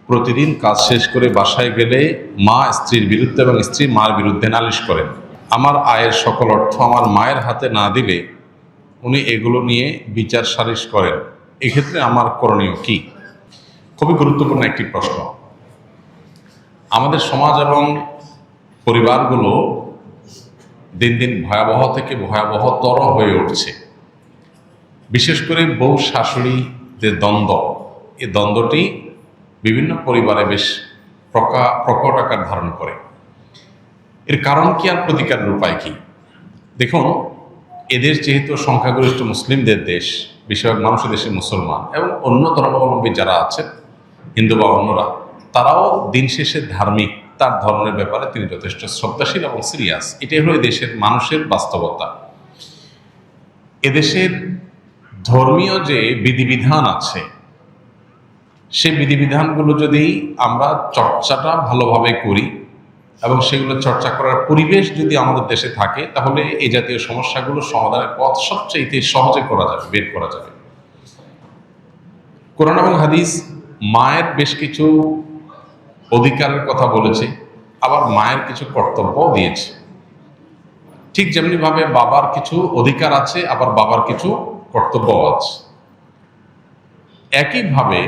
প্রতিদিন কাজ শেষ করে বাসায় গেলে মা স্ত্রীর বিরুদ্ধে এবং স্ত্রী মার বিরুদ্ধে নালিশ করেন। আমার আয়ের সকল অর্থ আমার মায়ের হাতে না দিলে উনি এগুলো নিয়ে বিচার সালিশ করেন। এক্ষেত্রে আমার করণীয় কি? খুবই গুরুত্বপূর্ণ একটি প্রশ্ন। আমাদের সমাজ এবং পরিবারগুলো দিন দিন ভয়াবহ থেকে ভয়াবহতর হয়ে উঠছে। বিশেষ করে বউ শাশুড়িদের দ্বন্দ্ব, এই দ্বন্দ্বটি বিভিন্ন পরিবারে বেশ প্রকট আকার ধারণ করে। এর কারণ কি আর প্রতিকারের উপায় কি? দেখুন, এদেশ যেহেতু সংখ্যাগরিষ্ঠ মুসলিমদের দেশ, বেশিরভাগ মানুষ দেশে মুসলমান এবং অন্য ধর্মাবলম্বী যারা আছেন, হিন্দু বা অন্যরা, তারাও দিন শেষে ধার্মিক। তার ধর্মের ব্যাপারে তিনি যথেষ্ট শ্রদ্ধাশীল এবং সিরিয়াস। এটাই হলো দেশের মানুষের বাস্তবতা। এদেশের ধর্মীয় যে বিধিবিধান আছে, সেই বিধিবিধানগুলো যদি আমরা চর্চাটা ভালোভাবে করি এবং সেগুলো চর্চা করার পরিবেশ যদি আমাদের দেশে থাকে, তাহলে এই জাতীয় সমস্যাগুলো সমাধানের পথ সবচেয়ে সহজে বের করা যাবে। কোরআন এবং হাদিস মায়ের বেশ কিছু অধিকারের কথা বলেছে, আবার মায়ের কিছু কর্তব্যও দিয়েছে। ঠিক যেমনিভাবে বাবার কিছু অধিকার আছে, আবার বাবার কিছু কর্তব্যও আছে। একইভাবে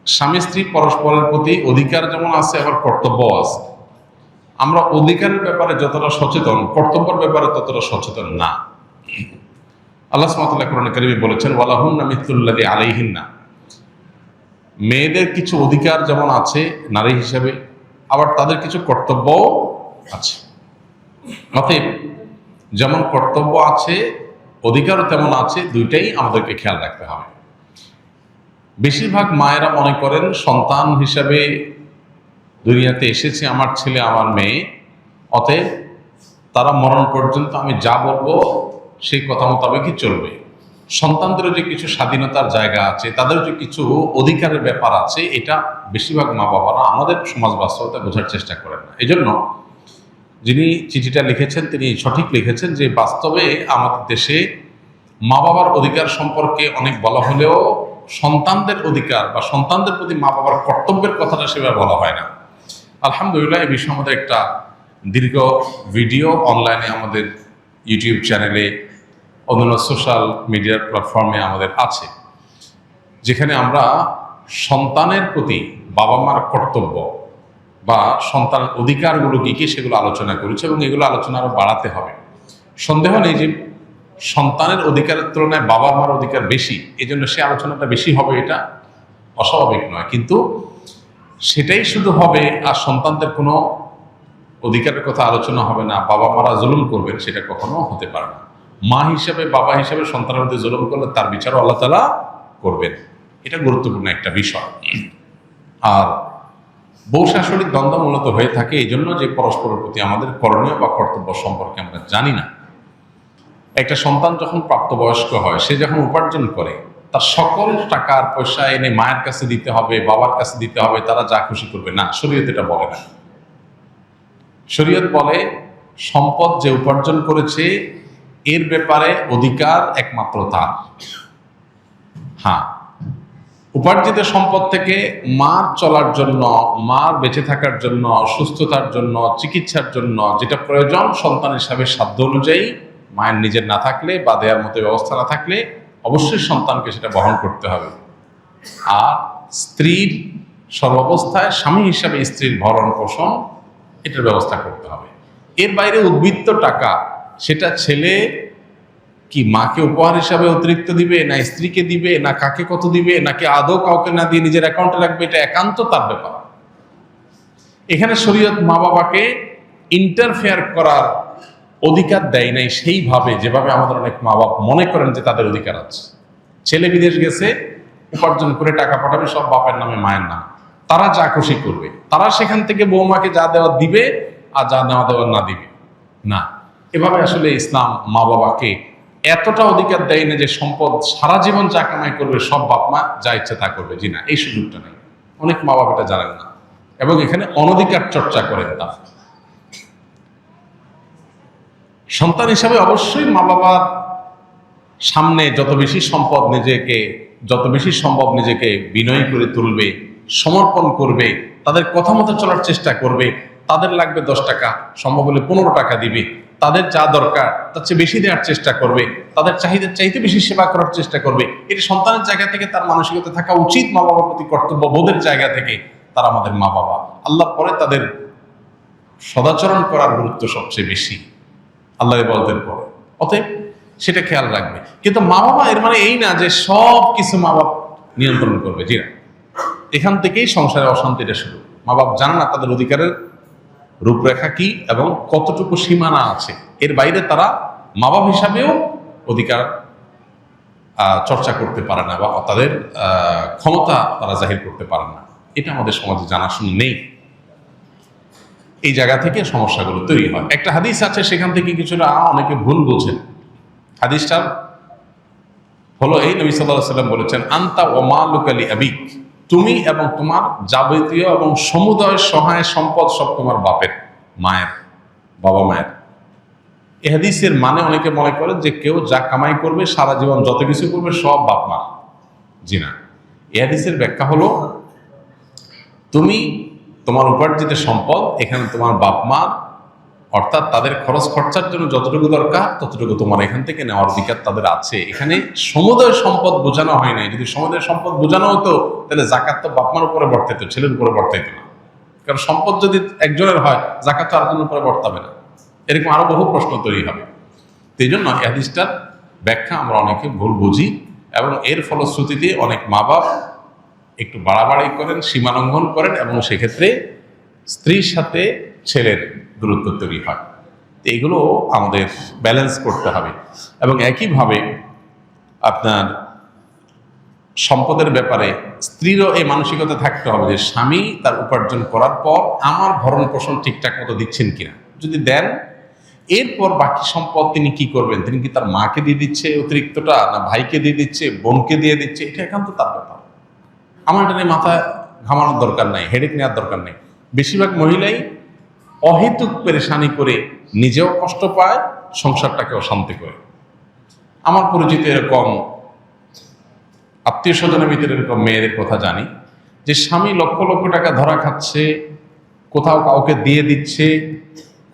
স্বামী স্ত্রী পরস্পরের প্রতি অধিকার যেমন আছে, আবার কর্তব্যও আছে। আমরা অধিকারের ব্যাপারে যতটা সচেতন, কর্তব্যের ব্যাপারে ততটা সচেতন না। আল্লাহ সুবহানাহু ওয়া তাআলা কোরআনে কারিমে বলেছেন, ওয়ালাহুন্না মিসলুল্লাযী আলাইহিন্না। মেয়েদের কিছু অধিকার যেমন আছে নারী হিসেবে, আবার তাদের কিছু কর্তব্যও আছে। অতএব যেমন কর্তব্য আছে, অধিকারও তেমন আছে, দুইটাই আমাদেরকে খেয়াল রাখতে হবে। বেশিরভাগ মায়েরা মনে করেন সন্তান হিসাবে দুনিয়াতে এসেছে আমার ছেলে আমার মেয়ে, অতএব তারা মরণ পর্যন্ত আমি যা বলবো সেই কথা মোতাবেকই চলবে। সন্তানদেরও যে কিছু স্বাধীনতার জায়গা আছে, তাদেরও যে কিছু অধিকারের ব্যাপার আছে, এটা বেশিরভাগ মা বাবারা আমাদের সমাজ বাস্তবতা বোঝার চেষ্টা করেন না। এই জন্য যিনি চিঠিটা লিখেছেন তিনি সঠিক লিখেছেন যে বাস্তবে আমাদের দেশে মা বাবার অধিকার সম্পর্কে অনেক বলা হলেও সন্তানদের অধিকার বা সন্তানদের প্রতি মা বাবার কর্তব্যের কথাটা সেভাবে বলা হয় না। আলহামদুলিল্লাহ, এই বিষয়ে আমাদের একটা দীর্ঘ ভিডিও অনলাইনে আমাদের ইউটিউব চ্যানেলে, অন্যান্য সোশ্যাল মিডিয়ার প্ল্যাটফর্মে আমাদের আছে, যেখানে আমরা সন্তানের প্রতি বাবা মার কর্তব্য বা সন্তানের অধিকারগুলো কী কী সেগুলো আলোচনা করেছি এবং এগুলো আলোচনা আরও বাড়াতে হবে। সন্দেহ নেই যে সন্তানের অধিকারের তুলনায় বাবা মার অধিকার বেশি, এই জন্য সে আলোচনাটা বেশি হবে, এটা অস্বাভাবিক নয়। কিন্তু সেটাই শুধু হবে আর সন্তানদের কোনো অধিকারের কথা আলোচনা হবে না, বাবা মারা জুলুম করবেন, সেটা কখনো হতে পারে না। মা হিসাবে বাবা হিসাবে সন্তানের মধ্যে জুলুম করলে তার বিচারও আল্লাহ তাআলা করবেন। এটা গুরুত্বপূর্ণ একটা বিষয়। আর বউ শাশুড়ির দ্বন্দ্ব মূলত হয়ে থাকে এই জন্য যে পরস্পরের প্রতি আমাদের করণীয় বা কর্তব্য সম্পর্কে আমরা জানি না। একটা সন্তান যখন প্রাপ্তবয়স্ক হয়, সে যখন উপার্জন করে, তার সকল টাকার পয়সা এনে মায়ের কাছে দিতে হবে, বাবার কাছে দিতে হবে, তারা যা খুশি করবে না, শরীয়ত এটা বলে না। শরীয়ত বলে সম্পদ যে উপার্জন করেছে এর ব্যাপারে অধিকার একমাত্র তার। হ্যাঁ, উপার্জিত সম্পদ থেকে মার চলার জন্য, মার বেঁচে থাকার জন্য, সুস্থতার জন্য, চিকিৎসার জন্য যেটা প্রয়োজন সন্তান হিসাবে সাধ্য অনুযায়ী, মায়ের নিজের না থাকলে বা দেওয়ার মতো ব্যবস্থা না থাকলে অবশ্যই সন্তানকে সেটা বহন করতে হবে। আর স্ত্রীর সর্বাবস্থায় স্বামী হিসাবে স্ত্রীর ভরণ পোষণ এটার ব্যবস্থা করতে হবে। এর বাইরে উদ্বৃত্ত টাকা সেটা ছেলে কি মাকে উপহার হিসাবে অতিরিক্ত দিবে, না স্ত্রীকে দিবে, না কাকে কত দিবে, নাকি আদৌ কাউকে না দিয়ে নিজের অ্যাকাউন্টে রাখবে, এটা একান্ত তার ব্যাপার। এখানে শরীয়ত মা বাবাকে ইন্টারফেয়ার করার অধিকার দেয় নাই সেইভাবে যেভাবে আমাদের অনেক মা বাবা মনে করেন যে তাদের অধিকার আছে। ছেলে বিদেশ গেছে, উপার্জন করে টাকা পাঠাবে সব বাপের নামে মায়ের নাম, তারা যা খুশি করবে, তারা সেখান থেকে বৌমাকে যা দেওয়া দিবে আর যা নেওয়া দেওয়া না দিবে না। এভাবে আসলে ইসলাম মা বাবাকে এতটা অধিকার দেয় না যে সম্পদ সারা জীবন যা কামাই করবে সব বাপ মা যা ইচ্ছে তা করবে। জি না, এই সুযোগটা নেই। অনেক মা বাবা এটা জানেন না এবং এখানে অনধিকার চর্চা করেন। তা সন্তান হিসাবে অবশ্যই মা বাবার সামনে যত বেশি সম্ভব নিজেকে বিনয়ী করে তুলবে, সমর্পণ করবে, তাদের কথা মতো চলার চেষ্টা করবে, তাদের লাগবে 10 টাকা, সম্ভব হলে 15 টাকা দিবে, তাদের যা দরকার তার চেয়ে বেশি দেওয়ার চেষ্টা করবে, তাদের চাহিদার চাইতে বেশি সেবা করার চেষ্টা করবে। এটি সন্তানের জায়গা থেকে তার মানসিকতা থাকা উচিত, মা বাবার প্রতি কর্তব্যবোধের জায়গা থেকে। তারা আমাদের মা বাবা, আল্লাহর পরে তাদের সদাচরণ করার গুরুত্ব সবচেয়ে বেশি আল্লাহ ইবাদতের পরে, অতএব সেটা খেয়াল রাখবে। কিন্তু মা বাবা এর মানে এই না যে সব কিছু মা বাপ নিয়ন্ত্রণ করবে, জি না। এখান থেকেই সংসারের অশান্তিটা শুরু। মা বাপ জানে না তাদের অধিকারের রূপরেখা কি এবং কতটুকু সীমানা আছে, এর বাইরে তারা মা বাপ হিসাবেও অধিকার চর্চা করতে পারে না বা তাদের ক্ষমতা তারা জাহির করতে পারে না। এটা আমাদের সমাজে জানাশোনা নেই, এই জায়গা থেকে সমস্যাগুলো তৈরি হয়। একটা হাদিস আছে, সেখান থেকে কিছুটা অনেকে ভুল বোঝেন। হাদিসটা হলো এই, নবী সাল্লাল্লাহু আলাইহি ওয়াসাল্লাম বলেছেন, আনতা ওয়া মালুকা লি আবিক, তুমি এবং তোমার যাবতীয় এবং সমুদয় সহায় সম্পদ সব তোমার বাপের, মায়ের, বাবা মায়ের। এই হাদিসের মানে অনেকে মনে করে যে কেউ যা কামাই করবে সারা জীবন যত কিছু করবে সব বাপ মার। জি না, এই হাদিসের ব্যাখ্যা হলো তুমি তোমার উপার্জিত সম্পদ এখানে তোমার বাপ মা, অর্থাৎ তাদের খরচ খরচার জন্য যতটুকু দরকার ততটুকু তোমার এখান থেকে নেওয়ার অধিকার তাদের আছে। এখানে সমুদয় সম্পদ বোঝানো হয় নাই। যদি সমুদয় সম্পদ বোঝানো হতো তাহলে জাকাত তো বাপ মার উপরে বর্তাইতো, ছেলের উপরে বর্তাইতো না। কারণ সম্পদ যদি একজনের হয়, জাকাত তো আরেকজনের উপরে বর্তাবে না। এরকম আরো বহু প্রশ্ন তৈরি হবে। এই জন্য এই হাদিসটার ব্যাখ্যা আমরা অনেকে ভুল বুঝি এবং এর ফলশ্রুতিতে অনেক মা বাপ একটু বাড়াবাড়ি করেন, সীমালঙ্ঘন করেন এবং সেক্ষেত্রে স্ত্রীর সাথে ছেলের দূরত্ব তৈরি হয়। এইগুলো আমাদের ব্যালেন্স করতে হবে। এবং একইভাবে আপনার সম্পদের ব্যাপারে স্ত্রীরও এই মানসিকতা থাকতে হবে যে স্বামী তার উপার্জন করার পর আমার ভরণ পোষণ ঠিকঠাক মতো দিচ্ছেন কিনা। যদি দেন, এরপর বাকি সম্পদ তিনি কি করবেন, তিনি কি তার মাকে দিয়ে দিচ্ছে অতিরিক্তটা, না ভাইকে দিয়ে দিচ্ছে, বোনকে দিয়ে দিচ্ছে, এটা একান্ত তার ব্যাপার। আমার এটা নিয়ে মাথা ঘামানোর দরকার নাই, হেডেক নেওয়ার দরকার নেই। বেশিরভাগ মহিলাই অহেতুক পেরেশানি করে নিজেও কষ্ট পায়, সংসারটাকে অশান্তি করে। আমার পরিচিত এরকম আত্মীয় স্বজনের ভিতরে এরকম মেয়েদের কথা জানি যে স্বামী লক্ষ লক্ষ টাকা ধরা খাচ্ছে, কোথাও কাউকে দিয়ে দিচ্ছে,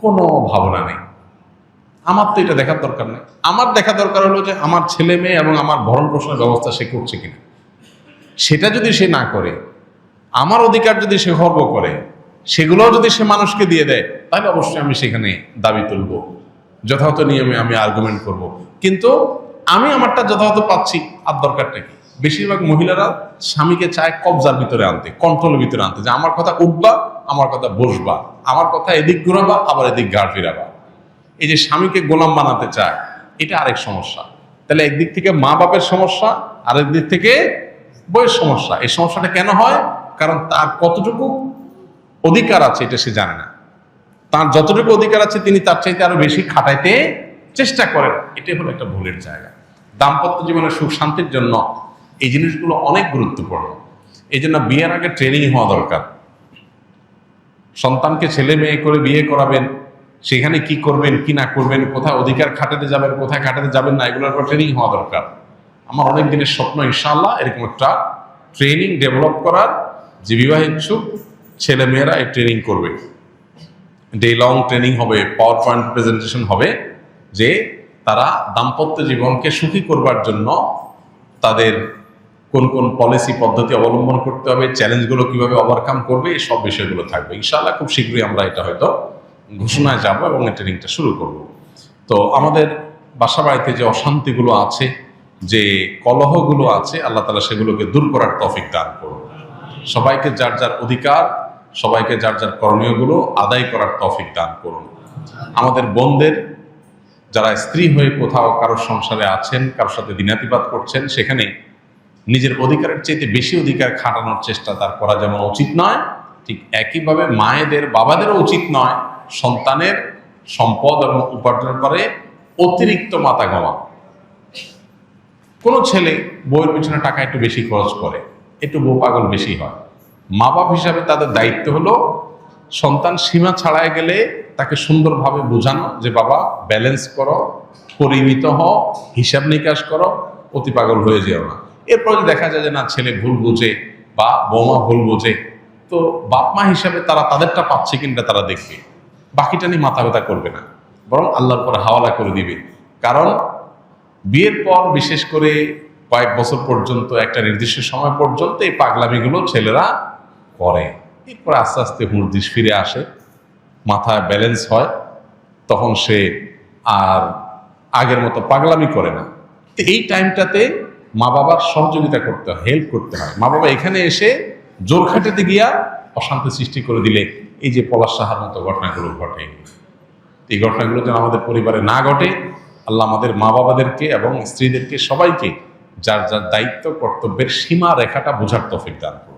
কোনো ভাবনা নেই। আমার তো এটা দেখার দরকার নেই। আমার দেখা দরকার হলো যে আমার ছেলে মেয়ে এবং আমার ভরণ পোষণের ব্যবস্থা সে করছে কিনা। সেটা যদি সে না করে, আমার অধিকার যদি সে খর্ব করে, সেগুলোও যদি সে মানুষকে দিয়ে দেয়, তাহলে অবশ্যই আমি সেখানে দাবি তুলব, যথাযথ নিয়মে আমি আর্গুমেন্ট করব। কিন্তু আমি আমারটা যথাযথ পাচ্ছি, আর দরকারটা কি? বেশিরভাগ মহিলারা স্বামীকে চায় কবজার ভিতরে আনতে, কন্ট্রোলের ভিতরে আনতে, যে আমার কথা উঠবা, আমার কথা বসবা, আমার কথা এদিক ঘুরাবা, আবার এদিক ঘাড় ফিরাবা। এই যে স্বামীকে গোলাম বানাতে চায়, এটা আরেক সমস্যা। তাহলে একদিক থেকে মা বাপের সমস্যা, আরেক দিক থেকে বইয়ের সমস্যা। এই সমস্যাটা কেন হয়? কারণ তার কতটুকু অধিকার আছে এটা সে জানে না। তার যতটুকু অধিকার আছে তিনি তার চাইতে আরো বেশি খাটাইতে চেষ্টা করেন। এটাই হলো একটা ভুলের জায়গা। দাম্পত্য জীবনের সুখ শান্তির জন্য এই জিনিসগুলো অনেক গুরুত্বপূর্ণ। এই জন্য বিয়ের আগে ট্রেনিং হওয়া দরকার। সন্তানকে ছেলে মেয়ে করে বিয়ে করাবেন, সেখানে কি করবেন কি না করবেন, কোথায় অধিকার খাটাতে যাবেন, কোথায় খাটাতে যাবেন না, এগুলোর উপর ট্রেনিং হওয়া দরকার। আমার অনেক দিনের স্বপ্ন ইনশাআল্লাহ এরকম একটা ট্রেনিং ডেভেলপ করার, যে বিবাহ ইচ্ছুক ছেলে মেয়েরা এই ট্রেনিং করবে। ডে লং ট্রেনিং হবে, পাওয়ার পয়েন্ট প্রেজেন্টেশন হবে, যে তারা দাম্পত্য জীবনকে সুখী করবার জন্য তাদের কোন কোন পলিসি পদ্ধতি অবলম্বন করতে হবে, চ্যালেঞ্জগুলো কিভাবে ওভারকাম করবে, এই সব বিষয়গুলো থাকবে। ইনশাআল্লাহ খুব শীঘ্রই আমরা এটা হয়তো ঘোষণায় যাব এবং এই ট্রেনিংটা শুরু করব। তো আমাদের বাসা বাড়িতে যে অশান্তিগুলো আছে, যে কলহগুলো আছে, আল্লাহ তাআলা সেগুলোকে দূর করার তৌফিক দান করুন। সবাইকে যার যার অধিকার, সবাইকে যার যার করণীয়গুলো আদায় করার তৌফিক দান করুন। আমাদের বোনদের যারা স্ত্রী হয়ে কোথাও কারোর সংসারে আছেন, কারোর সাথে দিনাতিপাত করছেন, সেখানে নিজের অধিকারের চাইতে বেশি অধিকার খাটানোর চেষ্টা তার করা যেমন উচিত নয়, ঠিক একইভাবে মায়েদের বাবাদেরও উচিত নয় সন্তানের সম্পদ এবং উপার্জনের পরে অতিরিক্ত মাথা ঘামা। কোনো ছেলে বউয়ের পিছনে টাকা একটু বেশি খরচ করে, একটু বউ পাগল বেশি হয়। মা বাপ হিসাবে তাদের দায়িত্ব হলো সন্তান সীমা ছাড়াই গেলে তাকে সুন্দরভাবে বোঝানো যে বাবা ব্যালেন্স করো, পরিমিত হও, হিসাব নিকাশ করো, অতি পাগল হয়ে যেও না। এরপর দেখা যায় যে না, ছেলে ভুল বুঝে বা বৌমা ভুল বোঝে, তো বাপ মা হিসাবে তারা তাদেরটা পাচ্ছে কিনা তারা দেখবে, বাকিটা নিয়ে মাথা ব্যথা করবে না, বরং আল্লাহর পরে হাওয়ালা করে দিবে। কারণ বিয়ের পর বিশেষ করে কয়েক বছর পর্যন্ত, একটা নির্দিষ্ট সময় পর্যন্ত এই পাগলামিগুলো ছেলেরা করে। এরপর আস্তে আস্তে হুঁশ ফিরে আসে, মাথায় ব্যালেন্স হয়, তখন সে আর আগের মতো পাগলামি করে না। তো এই টাইমটাতে মা বাবার সহযোগিতা করতে হয়, হেল্প করতে হয়। মা বাবা এখানে এসে জোর খাটাতে গিয়া অশান্তি সৃষ্টি করে দিলে এই যে পলাশ সাহার মতো ঘটনাগুলো ঘটে, এই ঘটনাগুলো যেন আমাদের পরিবারে না ঘটে। আল্লাহ আমাদের মা বাবাদেরকে এবং স্ত্রীদেরকে সবাইকে যার যার দায়িত্ব কর্তব্যের সীমা রেখাটা বোঝার তৌফিক দান করুন।